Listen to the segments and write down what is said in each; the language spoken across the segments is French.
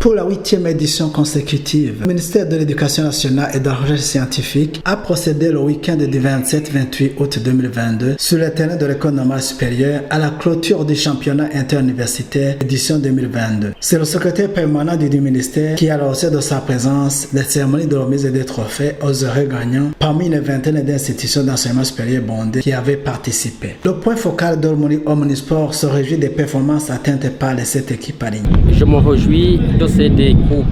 Pour la 8e édition consécutive, le ministère de l'Éducation nationale et de la recherche scientifique a procédé le week-end du 27-28 août 2022 sur le terrain de l'École normale supérieure à la clôture du championnat interuniversitaire édition 2022. C'est le secrétaire permanent du ministère qui a lancé de sa présence les cérémonies de remise des trophées aux heureux gagnants parmi une vingtaine d'institutions d'enseignement supérieur bondées qui avaient participé. Le point focal d'Ormoli Omnisport se réjouit des performances atteintes par les 7 équipes alignées. Je me réjouis de ces coupes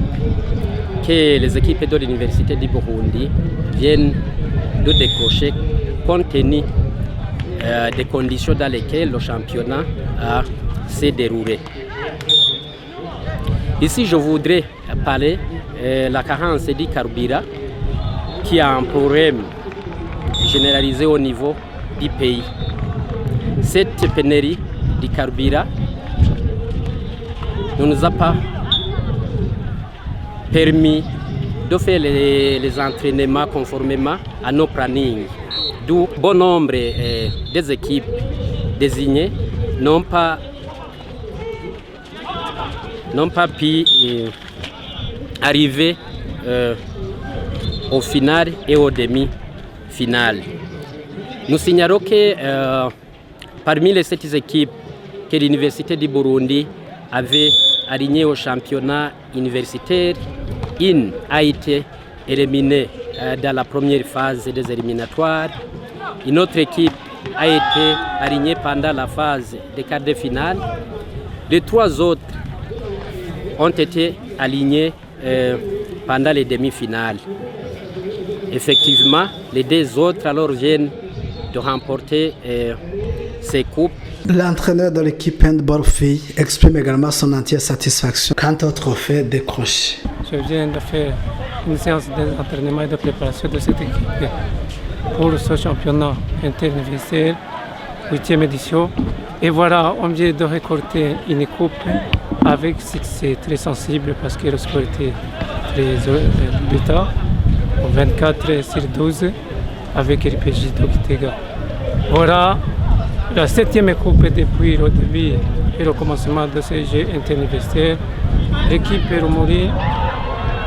que les équipes de l'Université du Burundi viennent de décrocher compte tenu des conditions dans lesquelles le championnat s'est déroulé. Ici, je voudrais parler de la carence du carburant qui a un problème généralisé au niveau du pays. Cette pénurie du carburant ne nous a pas permis de faire les entraînements conformément à nos plannings. D'où bon nombre des équipes désignées n'ont pas pu arriver au final et au demi-finale. Nous signalons que parmi les 7 équipes que l'Université du Burundi avait alignées au championnat universitaire, une a été éliminée dans la première phase des éliminatoires. Une autre équipe a été alignée pendant la phase des quarts de finale. Les 3 autres ont été alignés pendant les demi-finales. Effectivement, les 2 autres alors viennent de remporter ces coupes. L'entraîneur de l'équipe handball filles exprime également son entière satisfaction quant au trophée décroché. Je viens de faire une séance d'entraînement et de préparation de cette équipe pour ce championnat interuniversitaire, 8e édition. Et voilà, on vient de récolter une coupe avec succès très sensible parce que le score était très bêta, 24-12 avec RPG d'Okitega. Voilà la 7e coupe depuis le début et le commencement de ce jeu interuniversitaire. L'équipe Ormoli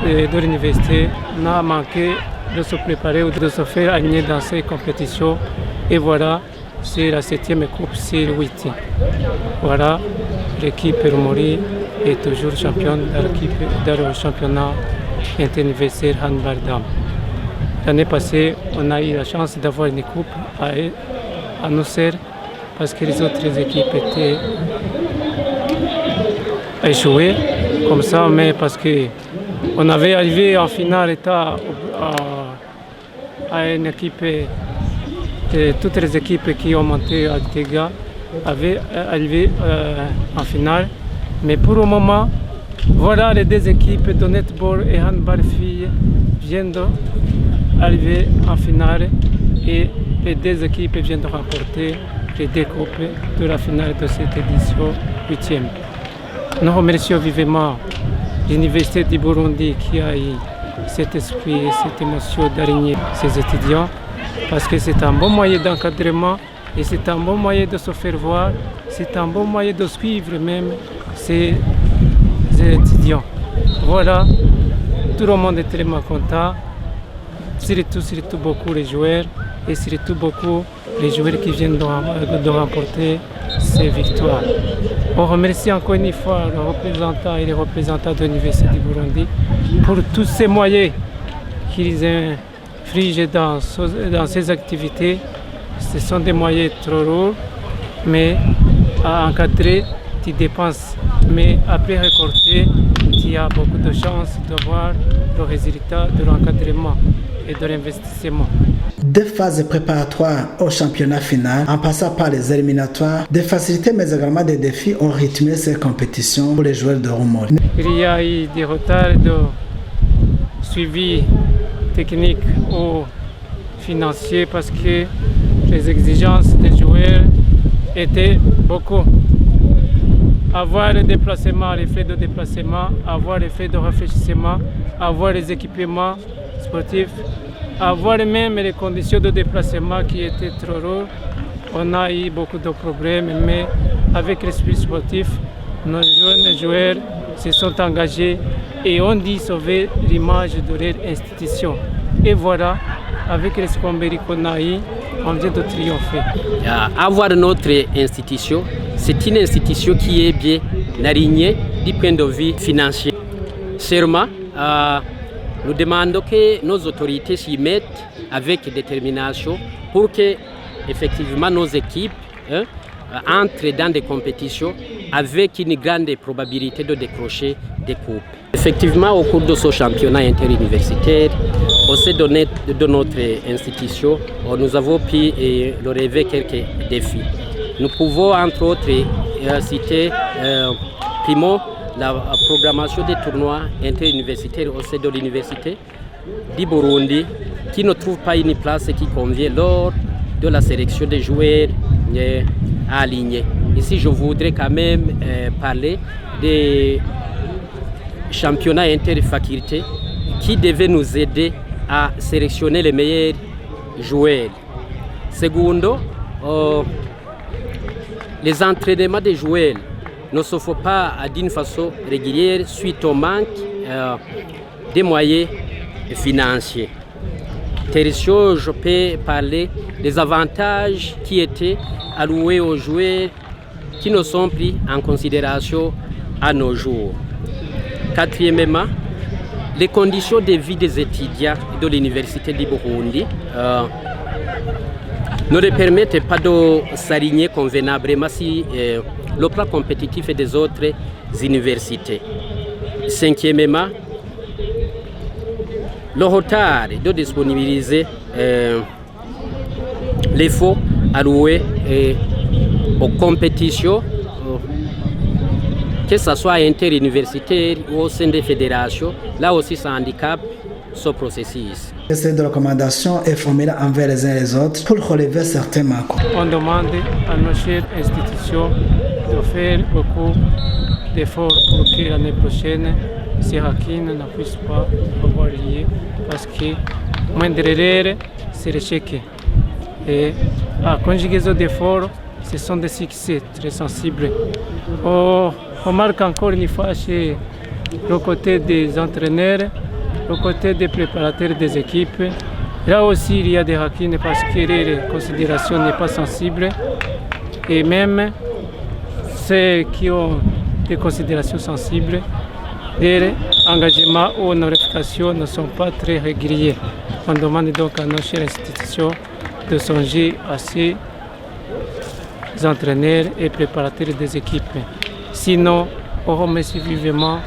de l'université n'a manqué de se préparer ou de se faire aligner dans ces compétitions. Et voilà, c'est la 7e coupe, c'est le 8e. Voilà, l'équipe Ormoli est toujours championne dans le championnat interuniversitaire handball dames. L'année passée, on a eu la chance d'avoir une coupe à Nusser parce que les autres équipes étaient échouées comme ça, mais parce qu'on avait arrivé en finale à une équipe, toutes les équipes qui ont monté à Tega avaient arrivé en finale. Mais pour le moment, voilà les 2 équipes de netball et handball filles viennent d'arriver en finale et les 2 équipes viennent de remporter les 2 coupes de la finale de cette édition 8e. Nous remercions vivement l'Université du Burundi qui a eu cet esprit et cette émotion d'aligner ses étudiants parce que c'est un bon moyen d'encadrement et c'est un bon moyen de se faire voir, c'est un bon moyen de suivre même ces étudiants. Voilà, tout le monde est tellement content, surtout beaucoup les joueurs et surtout beaucoup les joueurs qui viennent de remporter ces victoires. On remercie encore une fois le représentant et les représentants de l'Université du Burundi pour tous ces moyens qu'ils infligent dans ces activités. Ce sont des moyens trop lourds, mais à encadrer, tu dépenses. Mais après récolter, tu as beaucoup de chances de voir le résultat de l'encadrement et de l'investissement. 2 phases préparatoires au championnat final, en passant par les éliminatoires, des facilités mais également des défis ont rythmé ces compétitions pour les joueurs de Ormoli. Il y a eu des retards de suivi technique ou financier parce que les exigences des joueurs étaient beaucoup. Avoir les déplacements, les frais de déplacement, avoir les frais de réfléchissement, avoir les équipements sportifs, avoir même les conditions de déplacement qui étaient trop lourdes. On a eu beaucoup de problèmes, mais avec l'esprit sportif, nos jeunes joueurs se sont engagés et ont dit sauver l'image de leur institution. Et voilà, avec les Scomberi qu'on a eu, on vient de triompher. Avoir notre institution, c'est une institution qui est bien alignée du point de vue financier. Seulement, nous demandons que nos autorités s'y mettent avec détermination pour que effectivement nos équipes entrent dans des compétitions avec une grande probabilité de décrocher des coupes. Effectivement, au cours de ce championnat interuniversitaire, au sein de notre institution, nous avons pu relever quelques défis. Nous pouvons entre autres citer, primo, la programmation des tournois interuniversitaires au sein de l'université du Burundi, qui ne trouve pas une place qui convient lors de la sélection des joueurs alignés. Ici, je voudrais quand même parler des championnats interfacultés qui devaient nous aider à sélectionner les meilleurs joueurs. Secondo, les entraînements des joueurs ne se font pas d'une façon régulière suite au manque des moyens financiers. Tertio, je peux parler des avantages qui étaient alloués aux joueurs qui ne sont pris en considération à nos jours. Quatrièmement, les conditions de vie des étudiants de l'université du Burundi ne leur permettent pas de s'aligner convenablement sur le plan compétitif des autres universités. Cinquièmement, le retard de disponibiliser les fonds alloués aux compétitions, que ce soit interuniversitaire ou au sein des fédérations, là aussi ça handicape ce processus. Cette recommandation est formulée envers les uns et les autres pour relever certains manques. On demande à nos chères institutions de faire beaucoup d'efforts pour que l'année prochaine, ces hackings ne puissent pas avoir lieu parce que moindre erreur, c'est l'échec. Et à conjugaison d'efforts, ce sont des succès très sensibles. On remarque encore une fois chez le côté des entraîneurs, le côté des préparateurs des équipes. Là aussi, il y a des hackings parce que leur considération n'est pas sensible. Et même ceux qui ont des considérations sensibles, leur engagement ou notifications ne sont pas très réguliers. On demande donc à nos chères institutions de songer à ces entraîneurs et préparateurs des équipes. Sinon, on remercie vivement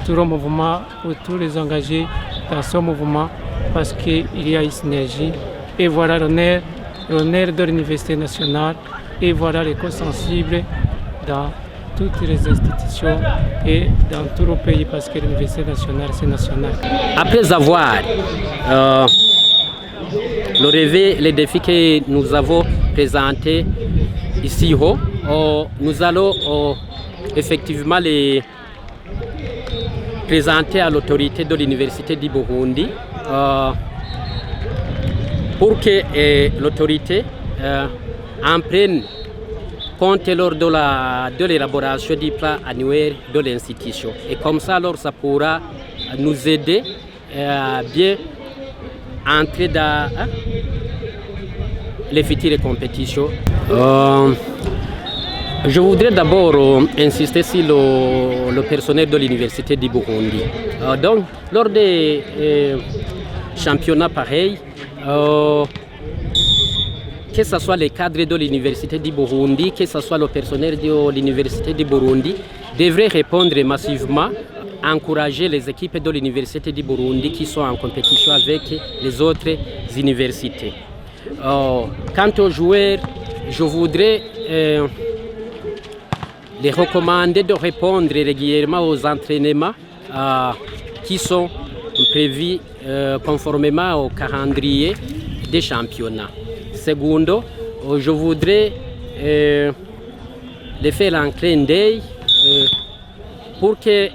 tout le mouvement ou tous les engagés dans ce mouvement parce qu'il y a une synergie. Et voilà l'honneur de l'Université nationale et voilà les causes sensibles dans toutes les institutions et dans tout le pays parce que l'Université nationale, c'est national. Après avoir relevé les défis que nous avons présentés ici, nous allons effectivement les présenter à l'autorité de l'Université du Burundi pour que l'autorité en prenne compte lors de l'élaboration du plan annuel de l'institution. Et comme ça, alors, ça pourra nous aider à bien entrer dans les futures compétitions. Je voudrais d'abord insister sur le personnel de l'Université du Burundi. Donc, lors des championnats pareils, que ce soit les cadres de l'Université du Burundi, que ce soit le personnel de l'Université du Burundi, devrait répondre massivement, encourager les équipes de l'Université du Burundi qui sont en compétition avec les autres universités. Quant aux joueurs, je voudrais les recommander de répondre régulièrement aux entraînements qui sont prévus conformément au calendrier des championnats. Secondo, je voudrais les faire un clin d'œil pour qu'ils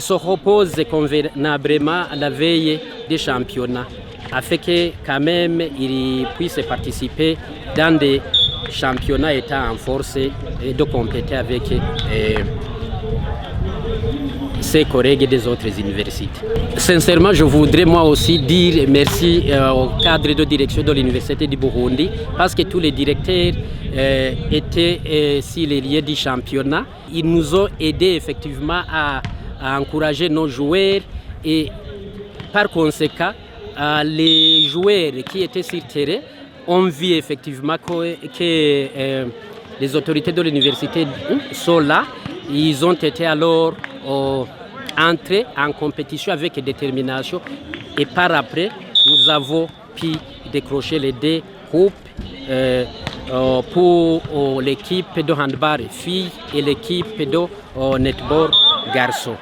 se reposent convenablement à la veille des championnats, afin que quand même ils puissent participer dans des championnats étant en force et de compléter avec ses collègues des autres universités. Sincèrement, je voudrais moi aussi dire merci au cadre de direction de l'Université du Burundi parce que tous les directeurs étaient sur les lieux du championnat. Ils nous ont aidés effectivement à encourager nos joueurs et par conséquent, les joueurs qui étaient sur le terrain ont vu effectivement que les autorités de l'université sont là. Ils ont été alors entrés en compétition avec détermination et par après, nous avons pu décrocher les 2 coupes pour l'équipe de handball filles et l'équipe de netball garçons.